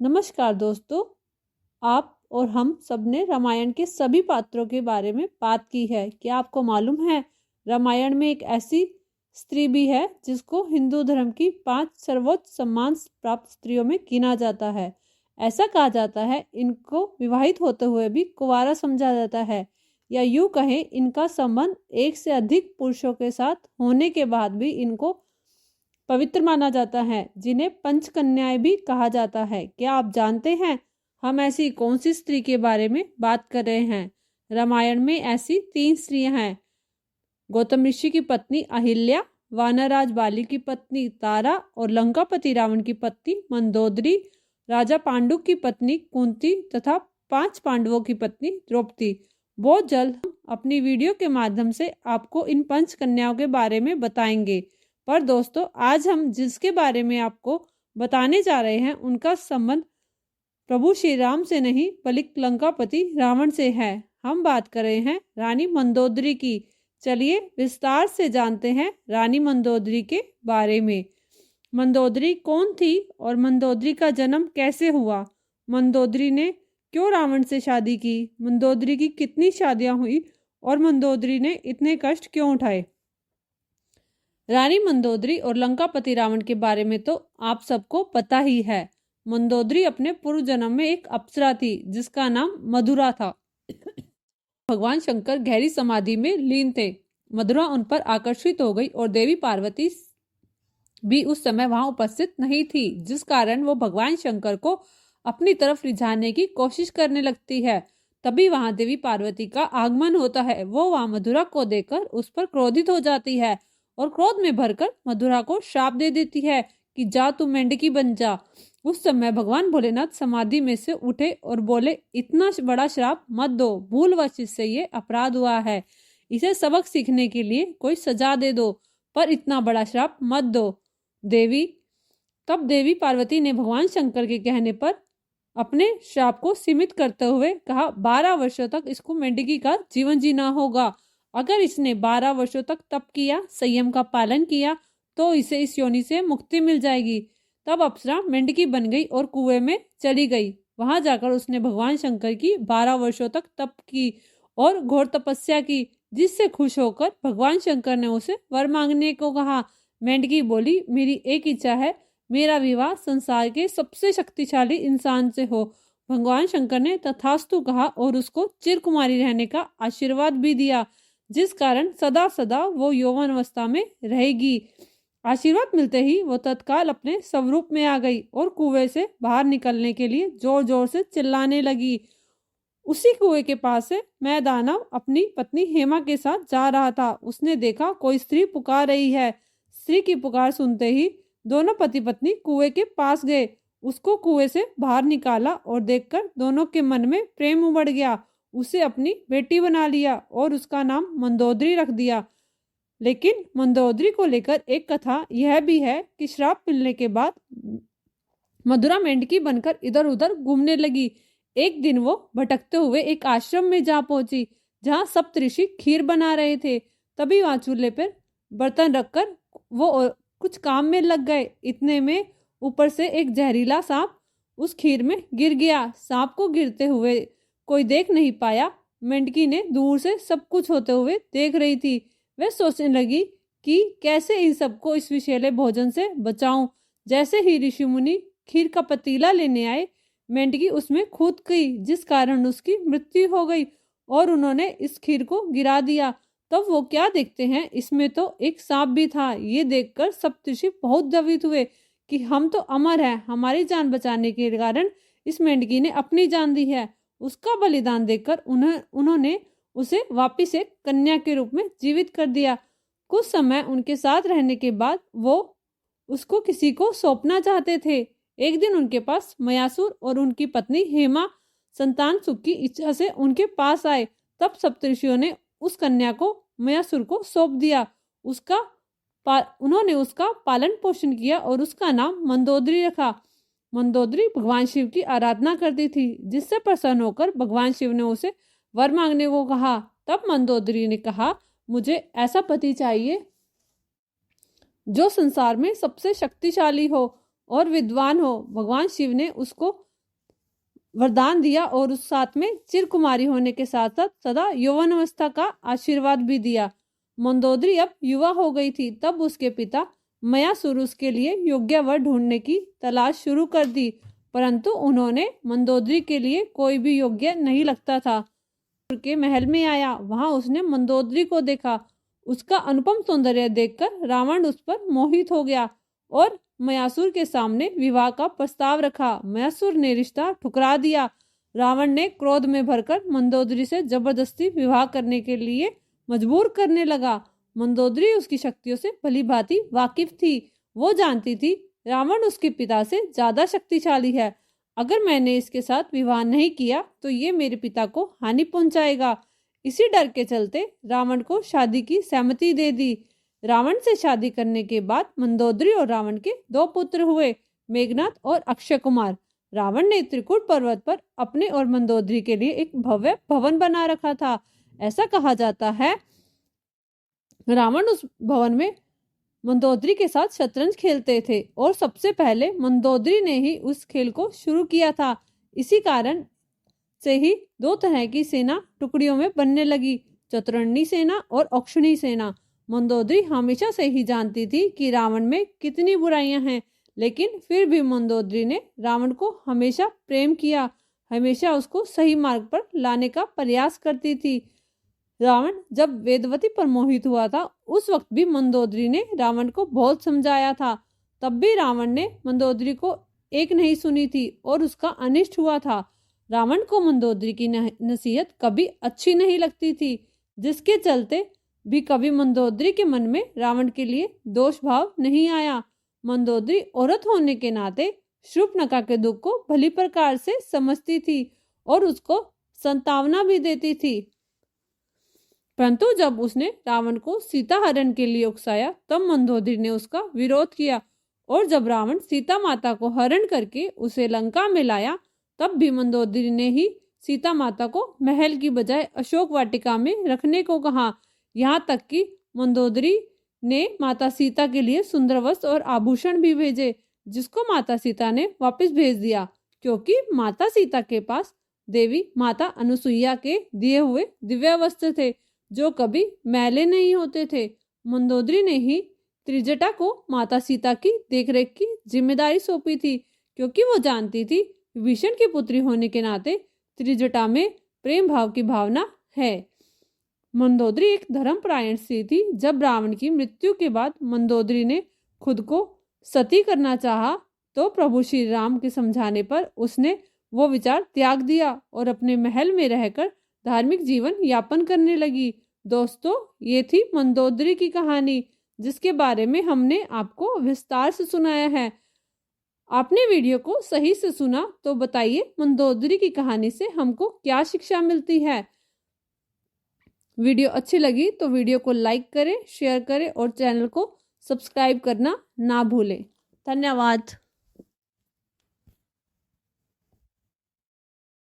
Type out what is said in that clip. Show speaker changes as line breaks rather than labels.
नमस्कार दोस्तों, आप और हम सब ने रामायण के सभी पात्रों के बारे में बात की है। क्या आपको मालूम है, रामायण में एक ऐसी स्त्री भी है जिसको हिंदू धर्म की 5 सर्वोच्च सम्मान प्राप्त स्त्रियों में गिना जाता है। ऐसा कहा जाता है इनको विवाहित होते हुए भी कुंवारा समझा जाता है, या यूं कहें इनका संबंध एक से अधिक पुरुषों के साथ होने के बाद भी इनको पवित्र माना जाता है, जिन्हें पंचकन्याएं भी कहा जाता है। क्या आप जानते हैं हम ऐसी कौन सी स्त्री के बारे में बात कर रहे हैं? रामायण में ऐसी 3 स्त्रियां हैं: गौतम ऋषि की पत्नी अहिल्या, वानरराज बाली की पत्नी तारा और लंकापति रावण की पत्नी मंदोदरी, राजा पांडु की पत्नी कुंती तथा 5 पांडवों की पत्नी द्रौपदी। बहुत जल्द हम अपनी वीडियो के माध्यम से आपको इन पंच कन्याओं के बारे में बताएंगे। पर दोस्तों, आज हम जिसके बारे में आपको बताने जा रहे हैं उनका संबंध प्रभु श्री राम से नहीं बल्कि लंकापति रावण से है। हम बात कर रहे हैं रानी मंदोदरी की। चलिए विस्तार से जानते हैं रानी मंदोदरी के बारे में। मंदोदरी कौन थी और मंदोदरी का जन्म कैसे हुआ? मंदोदरी ने क्यों रावण से शादी की? मंदोदरी की कितनी शादियां हुई और मंदोदरी ने इतने कष्ट क्यों उठाए? रानी मंदोदरी और लंकापति रावण के बारे में तो आप सबको पता ही है। मंदोदरी अपने पूर्व जन्म में एक अप्सरा थी जिसका नाम मधुरा था। भगवान शंकर गहरी समाधि में लीन थे। मधुरा उन पर आकर्षित हो गई और देवी पार्वती भी उस समय वहां उपस्थित नहीं थी, जिस कारण वो भगवान शंकर को अपनी तरफ रिझाने की कोशिश करने लगती है। तभी वहां देवी पार्वती का आगमन होता है। वो वहां मधुरा को देखकर उस पर क्रोधित हो जाती है और क्रोध में भरकर मधुरा को श्राप दे देती है कि जा तू मेंढकी बन जा। उस समय भगवान भोलेनाथ समाधि में से उठे और बोले, इतना बड़ा श्राप मत दो, भूलवश इससे ये अपराध हुआ है, इसे सबक सीखने के लिए कोई सजा दे दो, पर इतना बड़ा श्राप मत दो देवी। तब देवी पार्वती ने भगवान शंकर के कहने पर अपने श्राप को सीमित करते हुए कहा, 12 वर्षों तक इसको मेंढकी का जीवन जीना होगा। अगर इसने 12 वर्षों तक तप किया, संयम का पालन किया, तो इसे इस योनि से मुक्ति मिल जाएगी। तब अप्सरा मेंढकी बन गई और कुएं में चली गई। वहां जाकर उसने भगवान शंकर की 12 वर्षों तक तप की और घोर तपस्या की, जिससे खुश होकर भगवान शंकर ने उसे वर मांगने को कहा। मेंढकी बोली, मेरी एक इच्छा है, मेरा विवाह संसार के सबसे शक्तिशाली इंसान से हो। भगवान शंकर ने तथास्तु कहा और उसको चिरकुमारी रहने का आशीर्वाद भी दिया, जिस कारण सदा सदा वो यौवन अवस्था में रहेगी। आशीर्वाद मिलते ही वो तत्काल अपने स्वरूप में आ गई और कुएं से बाहर निकलने के लिए जोर जोर से चिल्लाने लगी। उसी कुएं के पास से मैं दानव अपनी पत्नी हेमा के साथ जा रहा था। उसने देखा कोई स्त्री पुकार रही है। स्त्री की पुकार सुनते ही दोनों पति पत्नी कुएं के पास गए, उसको कुएं से बाहर निकाला और देखकर दोनों के मन में प्रेम उमड़ गया। उसे अपनी बेटी बना लिया और उसका नाम मंदोदरी रख दिया। लेकिन मंदोदरी को लेकर एक कथा यह भी है कि श्राप मिलने के बाद मधुरा मेंढकी बनकर इधर उधर घूमने लगी। एक दिन वो भटकते हुए एक आश्रम में जा पहुंची, जहां सप्तऋषि खीर बना रहे थे। तभी वहां चूल्हे पर बर्तन रखकर वो कुछ काम में लग गए। इतने में ऊपर से एक जहरीला सांप उस खीर में गिर गया। सांप को गिरते हुए कोई देख नहीं पाया। मेंढकी ने दूर से सब कुछ होते हुए देख रही थी। वह सोचने लगी कि कैसे इन सबको इस विषैले भोजन से बचाऊं। जैसे ही ऋषि मुनि खीर का पतीला लेने आए, मेंढकी उसमें कूद गई, जिस कारण उसकी मृत्यु हो गई और उन्होंने इस खीर को गिरा दिया। तब वो क्या देखते हैं, इसमें तो एक सांप भी था। ये देखकर सप्तऋषि बहुत द्रवित हुए कि हम तो अमर हैं, हमारी जान बचाने के कारण इस मेंढकी ने अपनी जान दी है। उसका बलिदान देकर उन्होंने उसे वापिस एक कन्या के रूप में जीवित कर दिया। कुछ समय उनके साथ रहने के बाद वो उसको किसी को सौंपना चाहते थे। एक दिन उनके पास मयासुर और उनकी पत्नी हेमा संतान सुख की इच्छा से उनके पास आए। तब सप्तऋषियों ने उस कन्या को मयासुर को सौंप दिया। उन्होंने उसका पालन पोषण किया और उसका नाम मंदोदरी रखा। मंदोदरी भगवान शिव की आराधना करती थी, जिससे प्रसन्न होकर भगवान शिव ने उसे वर मांगने को कहा। तब मंदोदरी ने कहा, मुझे ऐसा पति चाहिए जो संसार में सबसे शक्तिशाली हो और विद्वान हो। भगवान शिव ने उसको वरदान दिया और उस साथ में चिरकुमारी होने के साथ साथ सदा यौवन अवस्था का आशीर्वाद भी दिया। मंदोदरी अब युवा हो गई थी, तब उसके पिता मयासुर उसके लिए योग्य वर ढूंढने की तलाश शुरू कर दी, परंतु उन्होंने मंदोदरी के लिए कोई भी योग्य नहीं लगता था। के महल में आया, वहां उसने मंदोदरी को देखा। उसका अनुपम सौंदर्य देखकर रावण उस पर मोहित हो गया और मयासुर के सामने विवाह का प्रस्ताव रखा। मयासुर ने रिश्ता ठुकरा दिया। रावण ने क्रोध में भरकर मंदोदरी से जबरदस्ती विवाह करने के लिए मजबूर करने लगा। मंदोदरी उसकी शक्तियों से भली भांति वाकिफ थी। वो जानती थी रावण उसके पिता से ज्यादा शक्तिशाली है। अगर मैंने इसके साथ विवाह नहीं किया तो ये मेरे पिता को हानि पहुंचाएगा। इसी डर के चलते रावण को शादी की सहमति दे दी। रावण से शादी करने के बाद मंदोदरी और रावण के 2 पुत्र हुए, मेघनाथ और अक्षय कुमार। रावण ने त्रिकुट पर्वत पर अपने और मंदोदरी के लिए एक भव्य भवन बना रखा था। ऐसा कहा जाता है रावण उस भवन में मंदोदरी के साथ शतरंज खेलते थे और सबसे पहले मंदोदरी ने ही उस खेल को शुरू किया था। इसी कारण से ही 2 तरह की सेना टुकड़ियों में बनने लगी, चतुरंगी सेना और औक्षणी सेना। मंदोदरी हमेशा से ही जानती थी कि रावण में कितनी बुराइयां हैं, लेकिन फिर भी मंदोदरी ने रावण को हमेशा प्रेम किया, हमेशा उसको सही मार्ग पर लाने का प्रयास करती थी। रावण जब वेदवती पर मोहित हुआ था, उस वक्त भी मंदोदरी ने रावण को बहुत समझाया था, तब भी रावण ने मंदोदरी को एक नहीं सुनी थी और उसका अनिष्ट हुआ था। रावण को मंदोदरी की नसीहत कभी अच्छी नहीं लगती थी, जिसके चलते भी कभी मंदोदरी के मन में रावण के लिए दोष भाव नहीं आया। मंदोदरी औरत होने के नाते शूर्पणखा के दुख को भली प्रकार से समझती थी और उसको संतावना भी देती थी, परंतु जब उसने रावण को सीता हरण के लिए उकसाया तब मंदोदरी ने उसका विरोध किया और जब रावण सीता माता को हरण करके उसे लंका में लाया तब भी मंदोदरी ने ही सीता माता को महल की बजाय अशोक वाटिका में रखने को कहा। यहाँ तक कि मंदोदरी ने माता सीता के लिए सुंदर वस्त्र और आभूषण भी भेजे, जिसको माता सीता ने वापस भेज दिया, क्योंकि माता सीता के पास देवी माता अनुसुईया के दिए हुए दिव्य वस्त्र थे जो कभी मैले नहीं होते थे। मंदोदरी ने ही त्रिजटा को माता सीता की देखरेख की जिम्मेदारी सौंपी थी, क्योंकि वो जानती थी विभीषण की पुत्री होने के नाते त्रिजटा में प्रेम भाव की भावना है। मंदोदरी एक धर्मपरायण स्त्री थी। जब रावण की मृत्यु के बाद मंदोदरी ने खुद को सती करना चाहा तो प्रभु श्री राम के समझाने पर उसने वो विचार त्याग दिया और अपने महल में रहकर धार्मिक जीवन यापन करने लगी। दोस्तों, ये थी मंदोदरी की कहानी, जिसके बारे में हमने आपको विस्तार से सुनाया है। आपने वीडियो को सही से सुना तो बताइए मंदोदरी की कहानी से हमको क्या शिक्षा मिलती है। वीडियो अच्छी लगी तो वीडियो को लाइक करें, शेयर करें और चैनल को सब्सक्राइब करना ना भूलें। धन्यवाद।